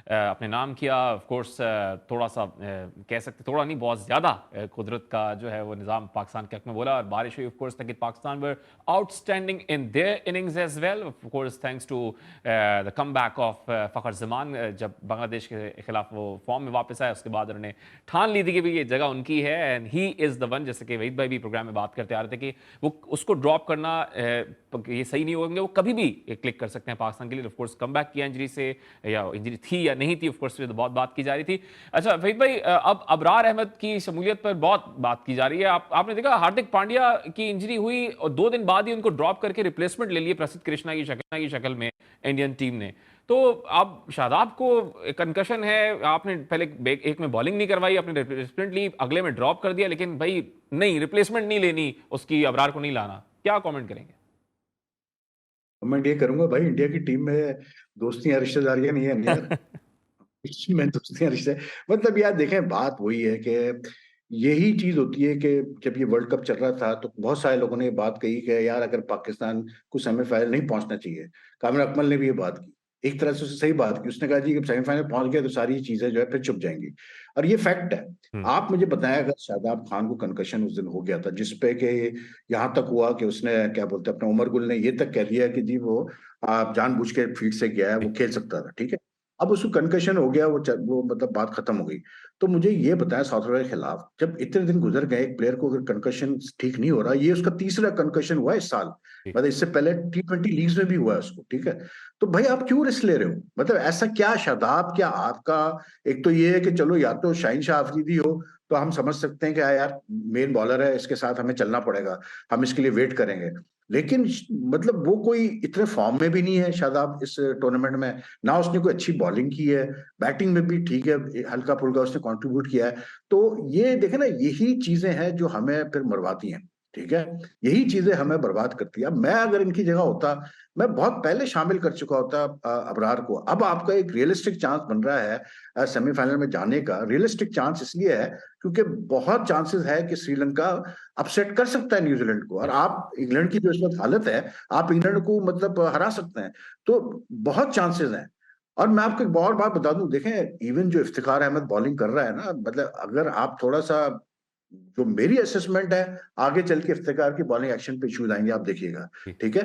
अपने नाम किया। ऑफ कोर्स थोड़ा-सा कह सकते थोड़ा नहीं बहुत ज़्यादा कुदरत का जो है वो निज़ाम पाकिस्तान के हक में बोला और बारिश हुई ऑफ कोर्स लेकिन Pakistan were outstanding in their innings as well of course thanks to the comeback of Fakhar Zaman जब बांग्लादेश के खिलाफ वो फॉर्म में वापस आए उसके बाद उन्होंने ठान ली थी कि भई ये जगह उनकी है and he is the one जैसे कि वहीद भाई भी प्रोग्राम में बात करते आ रहे थे कि वो उसको ड्रॉप करना ये सही नहीं होंगे, वो कभी भी क्लिक कर सकते हैं पाकिस्तान के लिए। ऑफ कोर्स कमबैक किया इंजरी से या इंजरी थी या नहीं थी ऑफ कोर्स तो बहुत बात की जा रही थी। अच्छा वहीद भाई अब अबरार अहमद की शमूलियत पर बहुत बात की जा रही है। आपने देखा हार्दिक पांड्या की इंजरी हुई और 2 दिन बाद ही उनको ड्रॉप करके रिप्लेसमेंट ले लिए प्रसिद्ध कृष्णा की शक्ल में इंडियन टीम ने। तो अब शादाब को कंकशन है, आपने पहले एक में बॉलिंग नहीं करवाई, आपने रिप्लेसमेंट ली, अगले में ड्रॉप कर दिया, लेकिन भाई नहीं रिप्लेसमेंट नहीं लेनी उसकी, अबरार को नहीं लाना। क्या कमेंट करेंगे? कमेंट ये करूंगा भाई, इंडिया की टीम में दोस्तियां रिश्तेदारियां नहीं है यार। इसमें दोस्तियां रिश्ते मतलब यार देखें, बात वही है कि यही चीज होती है कि जब ये वर्ल्ड कप चल रहा था तो बहुत सारे लोगों ने ये बात कही कि यार अगर पाकिस्तान को सेमीफाइनल नहीं पहुंचना चाहिए। कामिल अकमल ने भी ये बात की, एक तरह से उसने सही बात की। उसने कहा जी कि सेमीफाइनल पहुंच गए तो सारी चीजें जो है फिर छुप जाएंगी, और ये फैक्ट है। हुँ, आप मुझे बताएं, अगर शादाब खान को कंकशन उस दिन हो गया था जिसपे कि यहाँ तक हुआ कि उसने क्या बोलते हैं अपने उमर गुल ने ये तक कह दिया कि जी वो आप जानबूझ के फील्ड से गया है, जी। वो खेल सकता था, ठीक है। अब उसको कंकशन हो गया, वो मतलब बात खत्म हो गई। तो मुझे ये बताया साउथ अफ्रीका के खिलाफ जब इतने दिन गुजर गए, एक प्लेयर को अगर कंकशन ठीक नहीं हो रहा, ये उसका तीसरा कंकशन हुआ इस साल। जी। मतलब इससे पहले T20 लीग्स में भी हुआ है उसको, ठीक है। तो भाई आप क्यों रिस्क ले रहे हो? मतलब ऐसा क्या शादाब, क्या आपका, एक तो ये है कि चलो या तो शाहीन शाह अफरीदी हो तो हम समझ सकते हैं कि यार मेन बॉलर है, इसके साथ हमें चलना पड़ेगा, हम इसके लिए वेट करेंगे। लेकिन मतलब वो कोई इतने फॉर्म में भी नहीं है शादाब इस टूर्नामेंट में, ना उसने कोई अच्छी बॉलिंग की है, बैटिंग में भी ठीक है, हल्का फुल्का उसने कंट्रीब्यूट किया है। तो ये देखे ना, यही चीजें हैं जो हमें फिर मरवाती हैं, ठीक है। यही चीजें हमें बर्बाद करती है। अब मैं अगर इनकी जगह होता, मैं बहुत पहले शामिल कर चुका होता अबरार को। अब आपका एक रियलिस्टिक चांस बन रहा है सेमीफाइनल में जाने का। रियलिस्टिक चांस इसलिए है क्योंकि बहुत चांसेस है कि श्रीलंका अपसेट कर सकता है न्यूजीलैंड को, और जी। आप इंग्लैंड की जो इस वक्त हालत है, आप इंग्लैंड को मतलब हरा सकते हैं। तो बहुत चांसेस हैं। और मैं आपको एक और बात बता दूं, देखें इवन जो इफ्तिखार अहमद बॉलिंग कर रहा है ना, मतलब अगर आप थोड़ा सा, जो मेरी असेसमेंट है, आगे चल के इफ्तिकार की बॉलिंग एक्शन पे इश्यूज आएंगे, आप देखिएगा, जी। ठीक है।